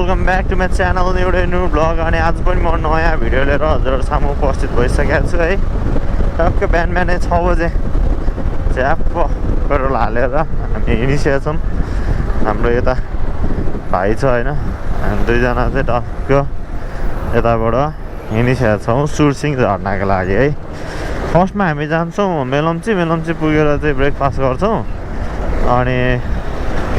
Welcome back to my channel एउटा new blog. अनि आज पनि म नयाँ भिडियो लिएर हजुरहरू सामु उपस्थित भइसकेको छु है। टक्क बिहान बिहानै 6 बजे च्याप्प पेट्रोल हालेर हामी हिँडिसकेका छौँ। हाम्रो यता भाइ छ होइन, हामी दुईजना चाहिँ टक्क यताबाट हिँडिसकेका छौँ सुरसिङ झर्नाको लागि है। फर्स्टमा हामी जान्छौँ मेलम्ची पुगेर चाहिँ ब्रेकफास्ट गर्छौँ। अनि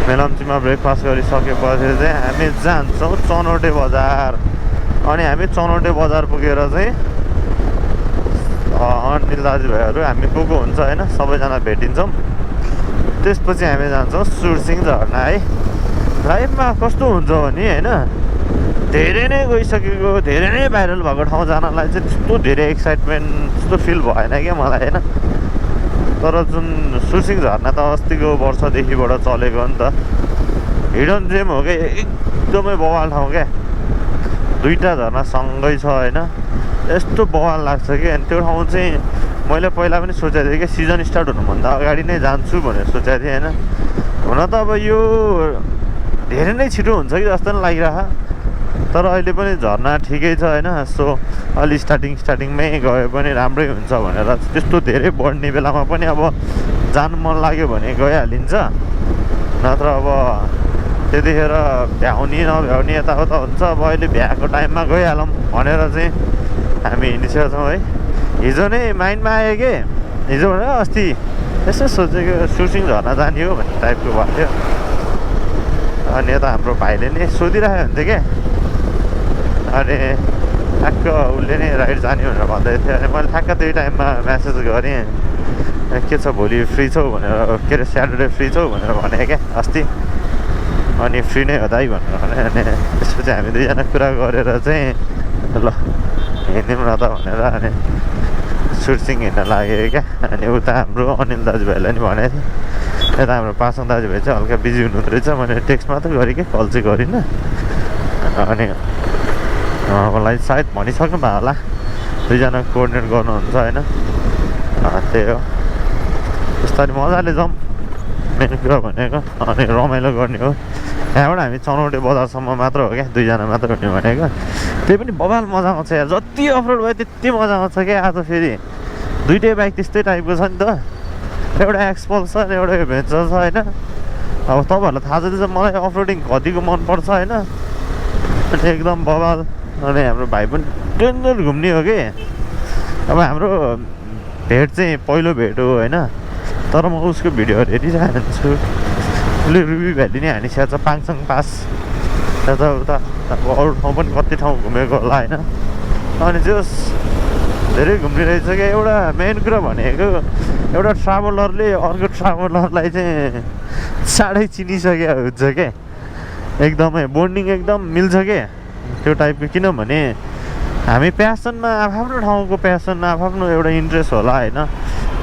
मेलम्चीमा ब्रेकफास्ट गरिसकेपछि चाहिँ हामी जान्छौँ चनौटे बजार। अनि हामी चनौटे बजार पुगेर चाहिँ अनिल दाजुभाइहरू हामी को हुन्छ होइन, सबैजना भेटिन्छौँ। त्यसपछि हामी जान्छौँ सुरसिङ झर्ना है। लाइफमा कस्तो हुन्छ भने होइन, धेरै नै गइसकेको, धेरै नै भाइरल भएको ठाउँ जानलाई चाहिँ त्यस्तो धेरै एक्साइटमेन्ट त्यस्तो फिल भएन क्या मलाई होइन। तर जुन सुरसिङ झर्ना त अस्तिको वर्षदेखिबाट चलेको हो नि त, हिडन जेम हो क्या, एकदमै बवाल ठाउँ क्या। दुईवटा झर्ना सँगै छ होइन, यस्तो बवाल लाग्छ कि। अनि त्यो ठाउँ चाहिँ मैले पहिला पनि सोचेको थिएँ कि सिजन स्टार्ट हुनुभन्दा अगाडि नै जान्छु भनेर सोचेको थिएँ होइन। हुन त अब यो धेरै नै छिटो हुन्छ कि जस्तो पनि लागिरह, तर अहिले पनि झर्ना ठिकै छ होइन। सो अलि स्टार्टिङमै गयो भने राम्रै हुन्छ भनेर, त्यस्तो धेरै बढ्ने बेलामा पनि अब जानु मन लाग्यो भने गइहालिन्छ, नत्र अब त्यतिखेर भ्याउने नभ्याउने यताउता हुन्छ। अब अहिले भ्याएको टाइममा गइहालौँ भनेर चाहिँ हामी हिँडिसकेका छौँ है। हिजो नै माइन्डमा आयो कि, हिजो भने अस्ति यसो सोचेको सुरसिङ झर्ना जाने हो भन्ने टाइपको भएको थियो। अनि यता हाम्रो भाइले नै सोधिरहेको हुन्थ्यो क्या, अनि ठ्याक्क उसले नै राइड जाने भनेर भन्दै थियो। अनि मैले ठ्याक्क त्यही टाइममा म्यासेज गरेँ, के छ भोलि फ्री छौ भनेर, के अरे स्याटरडे फ्री छौ भनेर भने क्या अस्ति। अनि फ्री नै हो दाइ भनेर भने। अनि त्यसपछि हामी दुईजना कुरा गरेर चाहिँ ल हिँड्यौँ न त भनेर अनि सुरसिङ हिँड्न लाग्यो क्या। अनि उता हाम्रो अनिल दाजुभाइलाई नि भनेको थिएँ, यता हाम्रो पासाङ दाजुभाइ चाहिँ हल्का बिजी हुनुहुँदो रहेछ। मैले टेक्स्ट मात्रै गरेँ कि कल चाहिँ गरिनँ। अनि मलाई सायद भनिसक्नु भयो होला, दुईजना कोअर्डिनेट गर्नुहुन्छ होइन। त्यही हो, बिस्तारै मजाले जाउँ मेन कुरा भनेको। अनि रमाइलो गर्ने हो। यहाँबाट हामी चनौटे बजारसम्म मात्र हो क्या, दुईजना मात्र हुने भनेको। त्यही पनि बवाल मजा आउँछ यार, जति अफरोड भयो त्यति मजा आउँछ क्या। आज फेरि दुइटै बाइक त्यस्तै टाइपको छ नि त, एउटा एक्सपल्सर एउटा एडभेन्चर छ होइन। अब तपाईँहरूलाई थाहा छ त्यसो, मलाई अफरोडिङ कतिको मनपर्छ होइन। अनि एकदम बवाल। अनि हाम्रो भाइ पनि डेन्जर घुम्ने हो कि। अब हाम्रो भेट चाहिँ पहिलो भेट हो होइन, तर म उसको भिडियोहरू हेरिरहेको छु। उसले रुबी भ्याली नै हानिसकेको छ, पाङसाङ पास यताउता, अब अरू ठाउँ पनि कति ठाउँ घुमेको होला होइन। अनि जस धेरै घुम्ने रहेछ क्या। एउटा मेन कुरा भनेको, एउटा ट्राभलरले अर्को ट्राभलरलाई चाहिँ साह्रै चिनिसकेको हुन्छ क्या, एकदमै बोन्डिङ एकदम मिल्छ क्या त्यो टाइपको। किनभने हामी प्यासनमा आफ्नो ठाउँको प्यासन, आफ्नो एउटा इन्ट्रेस्ट होला होइन,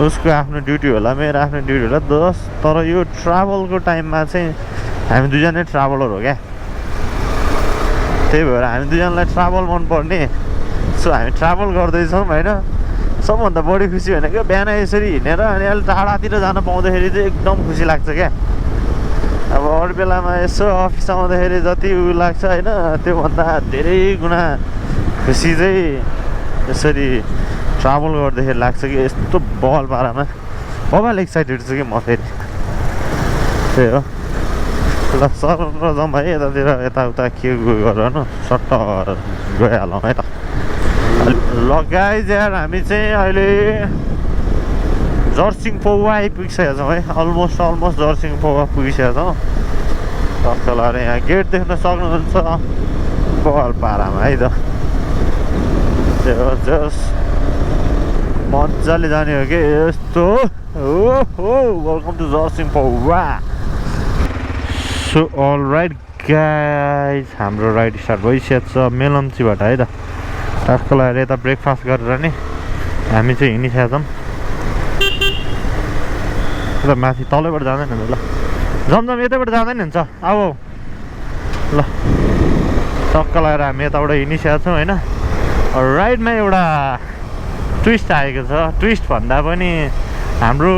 उसको आफ्नो ड्युटी होला, मेरो आफ्नो ड्युटी होला दस। तर यो ट्राभलको टाइममा चाहिँ हामी दुईजना ट्राभलर हो क्या, त्यही भएर हामी दुईजनालाई ट्राभल मनपर्ने। सो हामी ट्राभल गर्दैछौँ होइन। सबभन्दा बढी खुसी भनेको बिहान यसरी हिँडेर अनि अहिले टाढातिर जान पाउँदाखेरि चाहिँ एकदम खुसी लाग्छ क्या। अब अरू बेलामा यसो अफिस आउँदाखेरि जति उ लाग्छ होइन, त्योभन्दा धेरै गुणा खुसी चाहिँ यसरी ट्राभल गर्दाखेरि लाग्छ कि। यस्तो बवाल पारामा बवाल एक्साइटेड छु कि म फेरि, त्यही हो। ल सर जाउँ है यतातिर, यताउता के गरेर सट्ट गइहालौँ है त। ल गाइज यार, हामी चाहिँ अहिले जर्सिङ पौवा आइपुगिसकेका छौँ है। अलमोस्ट जर्सिङ पौवा पुगिसकेका छौँ। तल यहाँ गेट देख्न सक्नुहुन्छ, बवाल पारामा है त। त्यो जस मजाले जाने हो कि यस्तो। हो वेलकम टु जर्सिङ पौवा। सो अल राइट गाइज, हाम्रो राइड स्टार्ट भइसकेको छ मेलम्चीबाट है त। टक्क लगाएर यता ब्रेकफास्ट गरेर नि हामी चाहिँ हिँडिसकेका छौँ। ल माथि तलैबाट जाँदैन ल, जमजम यतैबाट जाँदैन हुन्छ। अब ल टक्क लगाएर हामी यताबाट हिँडिसकेका छौँ होइन। राइडमा एउटा ट्विस्ट आएको छ। ट्विस्ट भन्दा पनि हाम्रो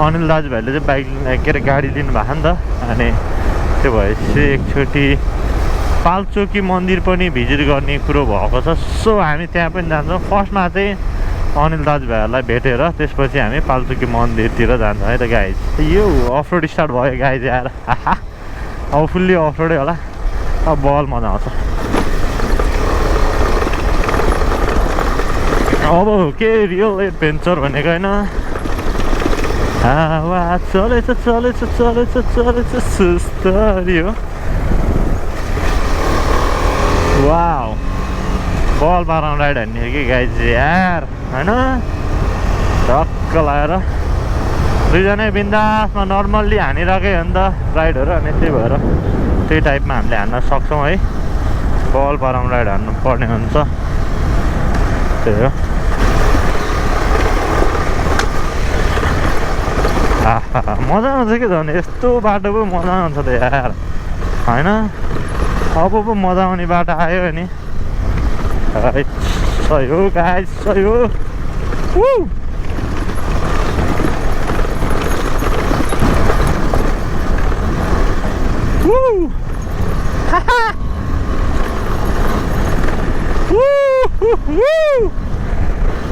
अनिल दाजुभाइले चाहिँ बाइक के अरे गाडी लिनु भएको नि त। अनि त्यो भएपछि एकचोटि पाल्चोकी मन्दिर पनि भिजिट गर्ने कुरो भएको छ। सो हामी त्यहाँ पनि जान्छौँ। फर्स्टमा चाहिँ अनिल दाजुभाइहरूलाई भेटेर त्यसपछि हामी पाल्चोकी मन्दिरतिर जान्छौँ है त गाइज। यो अफरोड स्टार्ट भयो गाइज यार। अब फुल्ली अफरोडै होला। अब बल मजा आउँछ। अब के रियल एडभेन्चर भनेको होइन। हावा चलेछ चलेछ चलेछ चलेछ सुस्तरी हो। वाउ बल पाराउँ राइड हान्ने कि गाइज यार होइन। टक्क लगाएर दुईजनै बिन्दासमा नर्मल्ली हानिरहेकै हो नि त राइडहरू। अनि त्यही भएर त्यही टाइपमा हामीले हान्न सक्छौँ है। बल पाराउँ राइड हान्नु पर्ने हुन्छ त्यही हो। मजा आउँछ कि झन् यस्तो बाटो पो मजा आउँछ त यार होइन। अब पो मजा आउने बाटो आयो नि। सही हो गाइस सही हो।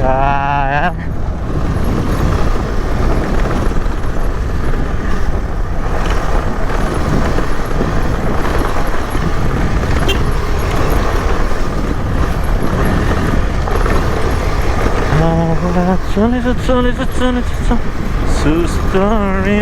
यार चलेछ चलेछ चलेछ सुस्तरी।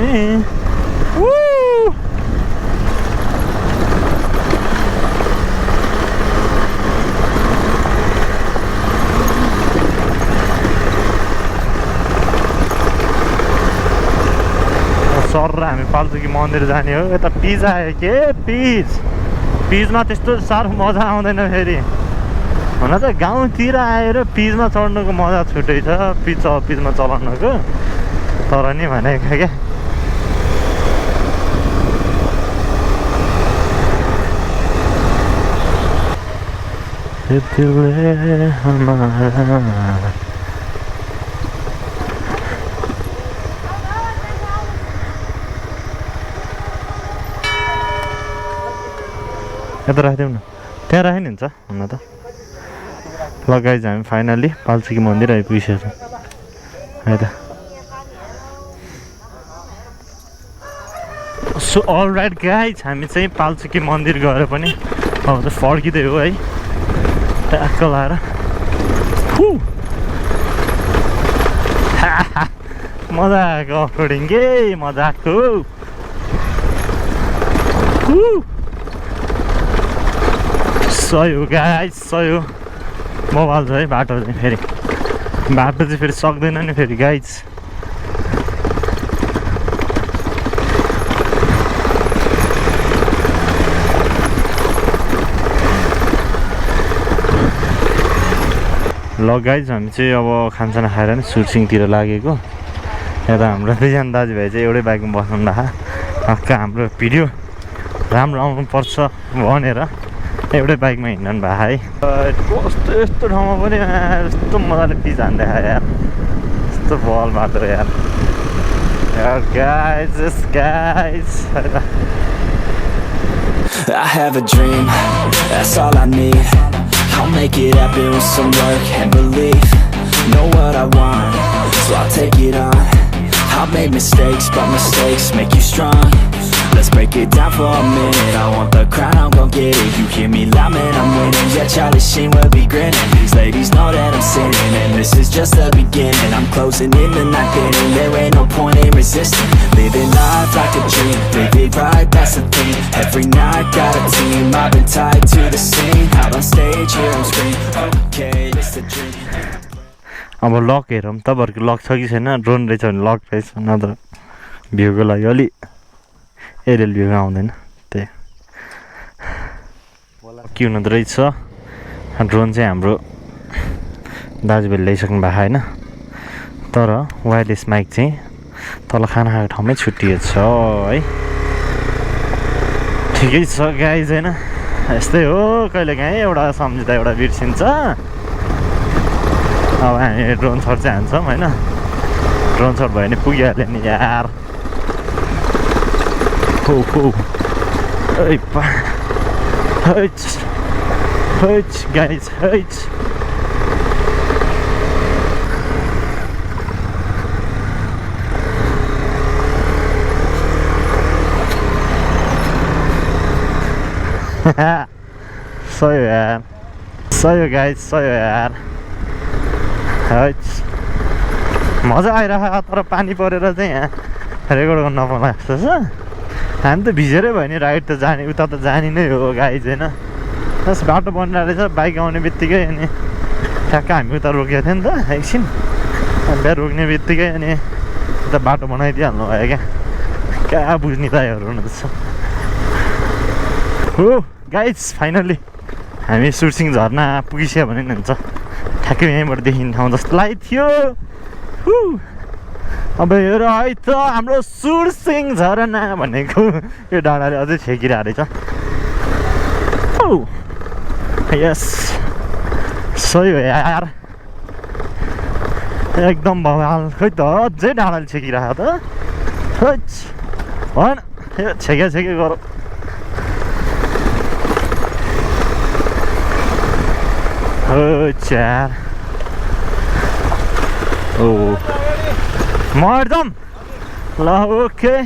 सर हामी पाल्चोकी मन्दिर जाने हो। यता पिज आयो के पिजमा त्यस्तो साह्रो मजा आउँदैन फेरि। हुन त गाउँतिर आएर पिजमा चढ्नुको मजा छुट्टै छ पिजमा चलाउनुको। तर नि भनेको क्या यता राखिदिउँ न। त्यहाँ राखि नि हुन्छ हुन त। ल गाइज हामी फाइनल्ली पाल्चोकी मन्दिर आइपुगिसकेको छौँ है त। सो अल राइट गाइज हामी चाहिँ पाल्चोकी मन्दिर गएर पनि अब चाहिँ फर्किँदै हो है। ट्याक्क लाएर मजा आएको अफरोडिङ के मजा आएको। सही हो गाइज सही हो। मोबाइल छ है बाटो चाहिँ फेरि सक्दैन नि फेरि गाइज। ल गाइज हामी चाहिँ अब खानसाना खाएर नि सुरसिङतिर लागेको। यता हाम्रो दुईजना दाजुभाइ चाहिँ एउटै बाइकमा बस्नु हक्क हाम्रो भिडियो राम्रो आउनुपर्छ भनेर एउटै बाइकमा हिँड्नु भएको है। कस्तो यस्तो ठाउँमा पनि यस्तो मजाले पिच हान्दै यार। यस्तो बल बाटो यार guys. I have a dream, that's all I need. I'll make it happen with some work and belief. Know what I want, so I'll take it on. I've made mistakes, but mistakes make you strong. Let's break it down for a minute. I want the crown, I'm gon' get it. You hear me loud, man, I'm winning. Yeah, Charlie Sheen will be grinning. These ladies know that I'm sinning, and this is just the beginning. I'm closing in the night inning. There ain't no point in resisting. Living life like a dream, live it right, that's the thing. Every night got a team, I've been tied to the scene. Out on stage, here I'm screaming. Okay, it's a dream. अब lock हेरौँ तपाईँहरूको lock छ कि छैन। Drone रहेछ भने lock रहेछ नत्र भ्यूको लागि अलि एरियल भ्यू आउँदैन त्यही के हुँदो रहेछ। ड्रोन चाहिँ हाम्रो दाजुभाइले ल्याइसक्नु भएको होइन। तर वायरलेस माइक चाहिँ तल खाना खाएको ठाउँमै छुट्टिएको छ है। ठिकै छ गाइज होइन। यस्तै हो कहिलेकाहीँ एउटा सम्झिँदा एउटा बिर्सिन्छ। अब हामी ड्रोन सर्ट चाहिँ हान्छौँ होइन। ड्रोन सर्ट भयो भने पुगिहाल्यो नि यार। guys, सही हो गाइज, सही हो यार। मजा आइरहेको तर पानी परेर चाहिँ यहाँ रेकर्ड गर्न नपाउला जस्तो छ। हामी त भिजेरै भयो नि, राइड त जाने, उता त जाने नै हो गाइज होइन। बस बाटो बनिरहेको रहेछ, बाइक आउने बित्तिकै अनि ठ्याक्क हामी उता रोकेको थियो नि त एकछिन, बिहा रोक्ने बित्तिकै अनि उता बाटो बनाइदिइहाल्नु भयो क्या। क्या बुझ्ने दाइहरू हुनुहुन्छ। हो गाइज फाइनल्ली हामी सुरसिङ झरना पुगिसक्यो भने नि हुन्छ। ठ्याक्कै यहीँबाट देखिने ठाउँ जस्तो लागेको थियो। अब हेर है त हाम्रो सुरसिङ झरना भनेको यो डाँडाले अझै छेकिरहेको रहेछ। यस सही हो यार, एकदम बवाल। खै त अझै डाँडाले छेकिरहेको त भएन, छेके गरौँ। यार म एकदम ल ओके।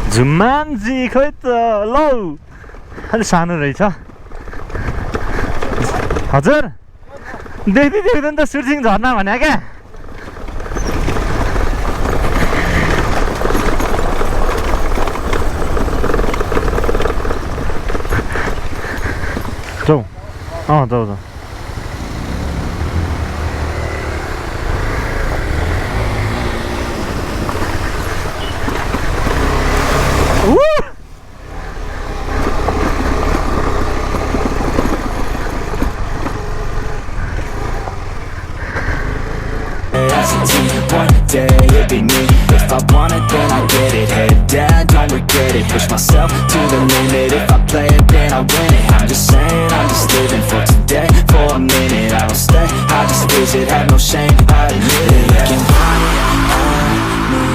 झुम्मानजी खोइ त लौ अलि सानो रहेछ हजुर। देख्दैन त सुरसिङ झरना भने क्या। जाऊ जाऊ One day it'd be me. If I want it then I get it. Head down, don't regret it. Push myself to the limit. If I play it then I win it. I'm just saying, I'm just living for today. For a minute, I don't stay, I just visit. Have no shame, I admit it. Looking right at me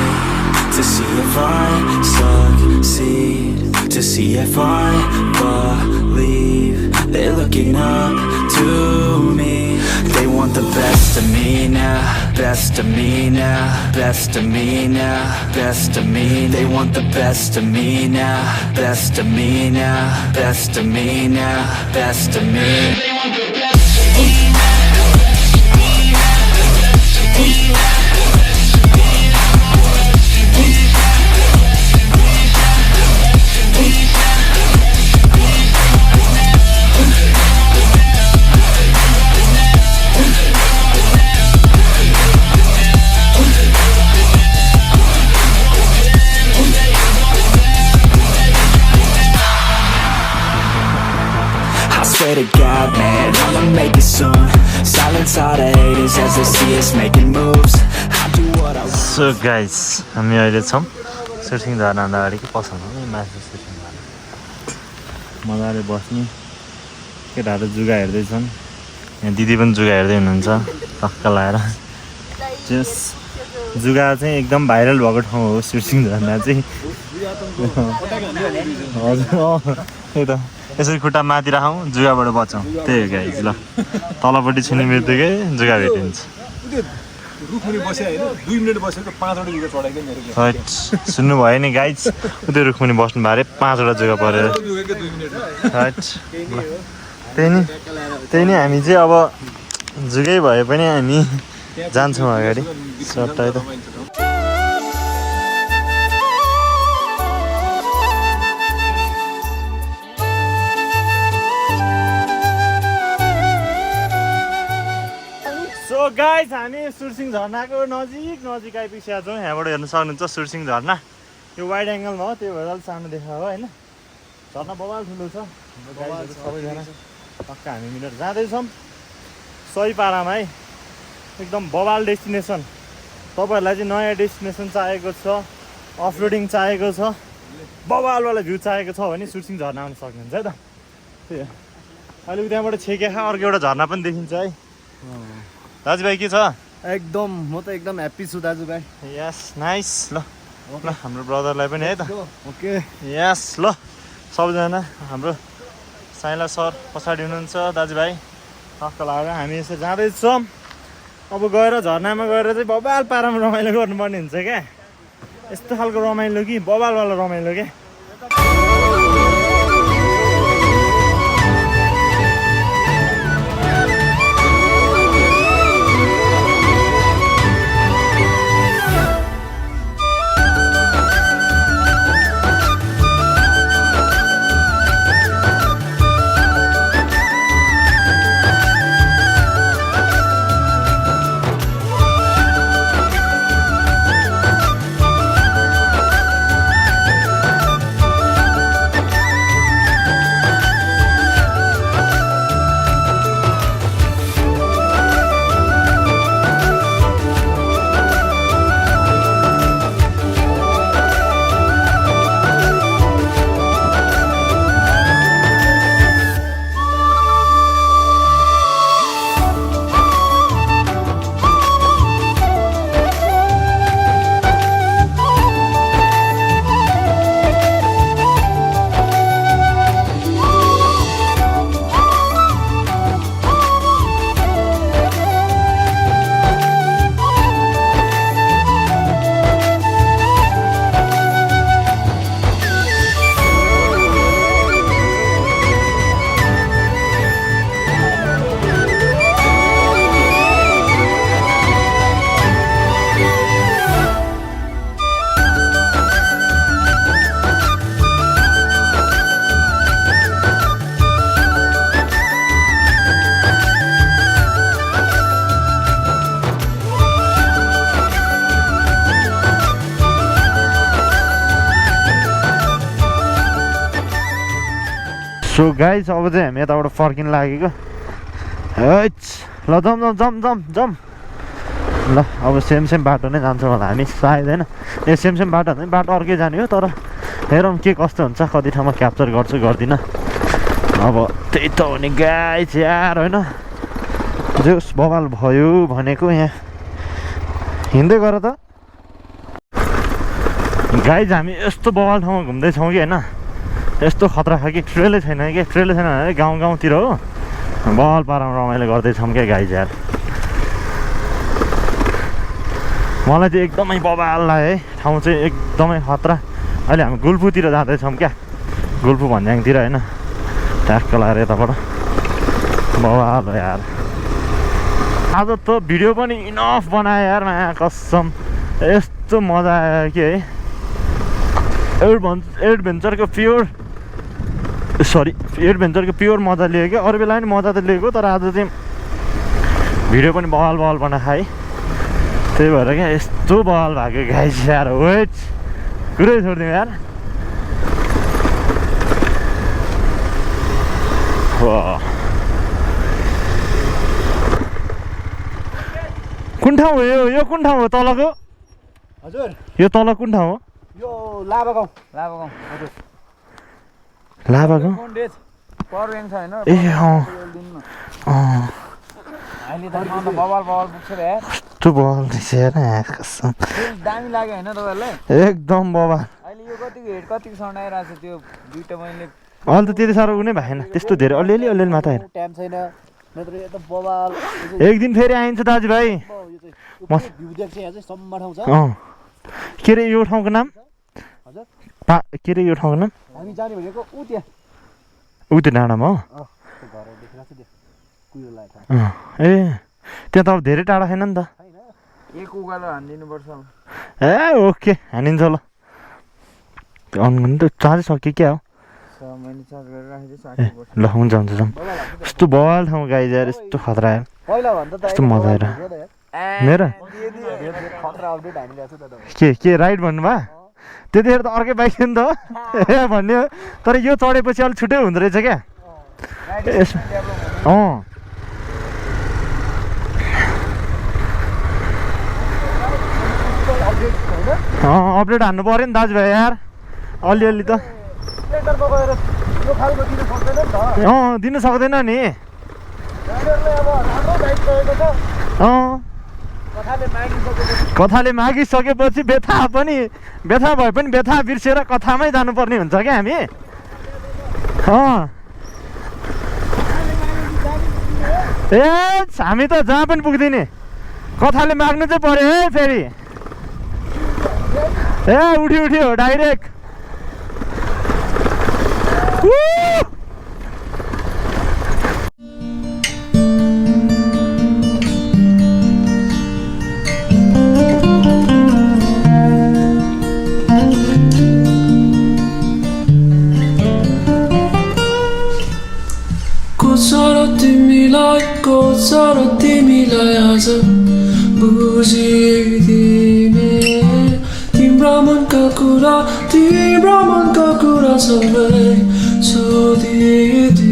to see if I succeed, to see if I believe. They're looking up to me. They want the best of me now, best of me now, best of me now, best of me. They want the best of me now, best of me now, best of me now, best of me. They want the best of me now, best of me now, best of me now. Swear to God, man, I'ma make it soon. Silence all the haters as they see us making moves. I do what I want. So guys, हामी अहिले छौँ सुरसिङ झरना अगाडिको पसलमा नि मासु सुरसिङ झरना। मजाले बस्ने केटाहरू जुगा हेर्दैछन्। यहाँ दिदी पनि जुगा हेर्दै हुनुहुन्छ टक्क लाएर। जस जुगा चाहिँ एकदम भाइरल भएको ठाउँ हो सुरसिङ झरना चाहिँ। हजुर त्यही त, यसरी खुट्टा माथि राखौँ जुगाबाट बचाउँ, त्यही हो गाइज। ल तलपट्टि छुने बित्तिकै जुगा भेटिन्छ। सुन्नु भयो नि गाइज, उतै रुखमुनि बस्नु भयो अरे, 5वटा जुगा परेर। त्यही नि हामी चाहिँ अब जुगै भए पनि हामी जान्छौँ अगाडि सट्टाइ त। सो गाइज हामी सुरसिङ झरनाको नजिक आइपुगेका छौँ। यहाँबाट हेर्न सक्नुहुन्छ सुरसिङ झरना। यो वाइड एङ्गलमा हो, त्यही भएर अलिक सानो देखा हो होइन। झरना बबाल ठुलो छ। सबैजना टक्क हामी मिलेर जाँदैछौँ सही पारामा है। एकदम बबाल डेस्टिनेसन। तपाईँहरूलाई चाहिँ नयाँ डेस्टिनेसन चाहिएको छ, अफ रोडिङ चाहिएको छ, बवालवाला भ्यू चाहिएको छ भने सुरसिङ झर्ना आउन सक्नुहुन्छ है त त्यही हो अहिले त्यहाँबाट छेके अर्को एउटा झर्ना पनि देखिन्छ है दाजुभाइ के छ एकदम म त एकदम ह्याप्पी छु दाजुभाइ यस नाइस ल ल हाम्रो ब्रदरलाई पनि है त ओके यस ल सबैजना हाम्रो साइला सर पछाडि हुनुहुन्छ दाजुभाइ टक्क लगाएर हामी यसो जाँदैछौँ अब गएर झर्नामा गएर चाहिँ बबाल पारामा रमाइलो गर्नुपर्ने हुन्छ क्या यस्तो खालको रमाइलो कि बबालवाला रमाइलो क्या सो गाइज अब चाहिँ हामी यताबाट फर्किन लागेको ल जम जम जम जम जम ल अब सेम बाटो नै जान्छौँ होला हामी सायद होइन ए सेम बाटो होइन बाटो अर्कै जाने हो तर हेरौँ के कस्तो हुन्छ कति ठाउँमा क्याप्चर गर्छु गर्दिनँ अब त्यही त हो नि गाइज यार होइन जोस् बवाल भयो भनेको यहाँ हिँड्दै गर त गाइज हामी यस्तो बवाल ठाउँमा घुम्दैछौँ कि होइन यस्तो खतरा खालको ट्रेलै छैन भने गाउँ गाउँतिर हो बल पारामा रमाइलो गर्दैछौँ क्या गाइज यार मलाई चाहिँ एकदमै बवाल लाग्यो है ठाउँ चाहिँ एकदमै खतरा अहिले हामी गुल्फुतिर जाँदैछौँ क्या गुल्फु भन्ज्याङतिर होइन ट्याक्क लगाएर यताबाट बवाल हो यार आज त भिडियो पनि इनफ बनायो यार माया कसम यस्तो मजा आयो कि है एडभेन्चरको प्योर मजा लियो क्या अरू बेला पनि मजा त लिएको तर आज चाहिँ भिडियो पनि बवाल बनाएको है त्यही भएर क्या यस्तो बवाल भएको गाइस यार वेट कुरै छोडिदिउँ यार कुन ठाउँ हो यो कुन ठाउँ हो तलको हजुर यो तल कुन ठाउँ हो यो लाभा गाउँ हजुर लाभा गाउँ पर्याङ छ हैन ए अँ अहिले त म त बवाल पुग्छ रे कस्तो बवाल रहेछ यार कसम दामी लाग्यो हैन तपाईहरुलाई एकदम बवाल अहिले यो कतिको साउन्ड आइराछ त्यो दुईटा मैले अहिले त त्यति साह्रो उनी भएन त्यस्तो धेरै अलिअलि मात्र होइन टाइम छैन नत्र यो त बवाल एक दिन फेरि आइन्छ दाजुभाइ भ्यू देख्छ यहाँ चाहिँ सम्म ठाउँ छ के अरे यो ठाउँको नाम हजुर के अरे यो ठाउँको नाम हामी जाने भनेको उ त्यहाँ ऊ त्यो डाँडामा हो त्यो घर देखिरहेको छ त्यो कुहिरो लाग्छ ए त्यहाँ त अब धेरै टाढा छैन नि त छैन एक उकालो हानिदिनुपर्छ ए ओके हानिन्छ ल त्यो अन गर्नु त चार्जै सक्यो क्या हो मैले चार्ज गरेर राखेको ए ल हुन्छ जाउँ यस्तो बवाल ठाउँ गाइज यार यस्तो खतरा यार पहिला भन्दा त यस्तो मजा आएर मेरो खतरा अपडेट हानिरहेको छु त तपाईँ के राइड भन्नुभयो त्यतिखेर त अर्कै बाइक थियो नि त ए भन्ने हो तर यो चढेपछि अलिक छुट्टै हुँदो रहेछ क्या अपडेट हान्नु पऱ्यो नि दाजुभाइ यार अलिअलि त सेन्टरमा गएर यो खालको दिन सक्दैन नि त दिनु सक्दैन नि ड्राइभरलाई अब राम्रो दायित्व रहेको छ कथाले मागिसकेपछि व्यथा भए पनि व्यथा बिर्सेर कथामै जानुपर्ने हुन्छ क्या हामी हामी त जहाँ पनि पुग्दिने कथाले माग्नु चाहिँ पर्यो है फेरि उठ्यो डाइरेक्ट कोसर तिमीलाई आज बुझिदिने तिम्रो मनका कुरा सबै सोधिदिने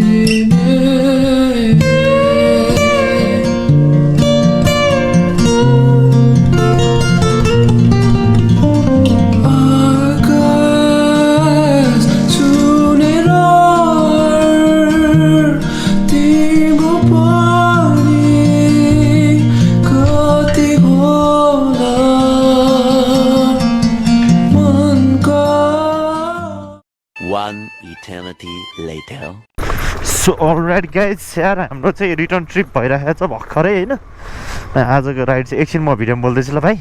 eternity later. So all right guys यार हाम्रो चाहिँ रिटर्न ट्रिप भइरहेको छ भर्खरै होइन आजको राइड चाहिँ एकछिन म भिडियो बोल्दैछु ल भाइ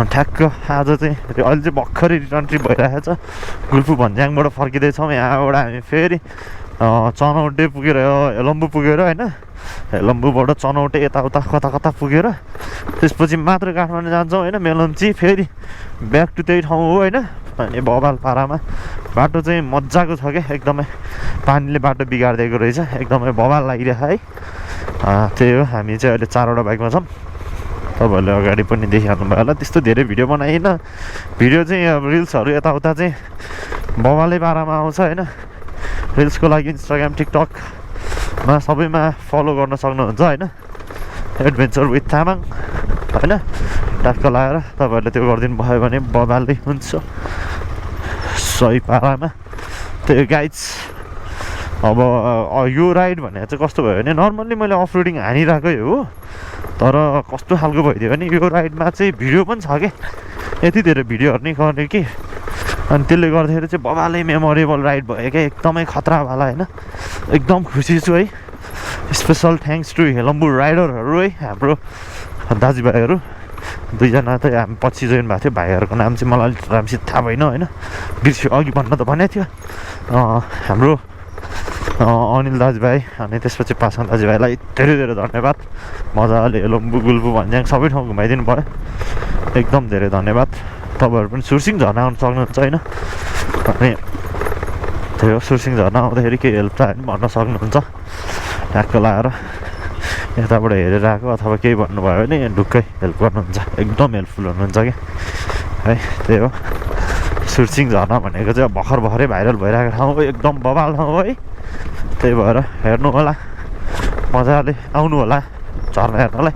ठ्याक्क आज चाहिँ अहिले चाहिँ भर्खरै रिटर्न ट्रिप भइरहेको छ गुल्फु भन्ज्याङबाट फर्किँदैछौँ यहाँबाट हामी फेरि चनौटे पुगेर हेलम्बु पुगेर होइन हेलम्बुबाट चनौटे यताउता कता पुगेर त्यसपछि मात्र काठमाडौँ जान्छौँ होइन मेलम्ची फेरि ब्याक टु त्यही ठाउँ हो होइन अनि बबाल पारामा बाटो चाहिँ मजाको छ क्या एकदमै पानीले बाटो बिगारिदिएको रहेछ एकदमै बबाल लागिरहेको है त्यही हो हामी चाहिँ अहिले 4वटा बाइकमा छौँ तपाईँहरूले अगाडि पनि देखिहाल्नु भयो होला त्यस्तो धेरै भिडियो बनाइन भिडियो चाहिँ अब रिल्सहरू यताउता चाहिँ बबालै पारामा आउँछ होइन रिल्सको लागि इन्स्टाग्राम टिकटकमा सबैमा फलो गर्न सक्नुहुन्छ होइन एडभेन्चर विथ तामाङ होइन ट्याक्क लगाएर तपाईँहरूले त्यो गरिदिनु भयो भने बबालै हुन्छ सही पारामा त्यो गाइड्स अब यो राइड भने चाहिँ कस्तो भयो भने नर्मल्ली मैले अफ रोडिङ हानिरहेकै हो तर कस्तो खालको भइदियो भने यो राइडमा चाहिँ भिडियो पनि छ क्या यति धेरै भिडियोहरू नै गर्ने कि अनि त्यसले गर्दाखेरि चाहिँ बबालै मेमोरेबल राइड भयो क्या एकदमै खतरावाला होइन एकदम खुसी छु है स्पेसल थ्याङ्क्स टु हेलम्बु राइडरहरू है हाम्रो दाजुभाइहरू दुईजना त हामी पछि जोइन भएको थियो भाइहरूको नाम चाहिँ मलाई अलिक राम्रोसित थाहा भएन होइन बिर्स्यो अघि भन्न त भनेको थियो हाम्रो अनिल दाजुभाइ अनि त्यसपछि पासाङ दाजुभाइलाई धेरै धेरै धन्यवाद मजाले हेलम्बु गुल्बु भन्ज्याङ सबै ठाउँ घुमाइदिनु भयो एकदम धेरै धन्यवाद तपाईँहरू पनि सुरसिङ झर्ना आउनु सक्नुहुन्छ होइन अनि त्यही हो सुरसिङ झर्ना आउँदाखेरि केही हेल्प चाहियो भने भन्न सक्नुहुन्छ ट्याक्क लगाएर यताबाट हेरेर आएको अथवा केही भन्नुभयो भने ढुक्कै हेल्प गर्नुहुन्छ एकदम हेल्पफुल हुनुहुन्छ क्या है त्यही हो सुरसिङ झर्ना भनेको चाहिँ भर्खरै भाइरल भइरहेको ठाउँ हो एकदम बबाल ठाउँ हो है त्यही भएर हेर्नु होला मजाले आउनु होला झर्ना हेर्नलाई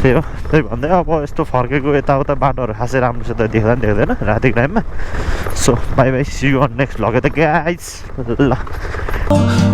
त्यही हो त्यही भन्दै अब यस्तो फर्केको यताउता बाटोहरू खासै राम्रोसित देख्दैन रातिको टाइममा so bye bye see you on next vlog त गाइस ल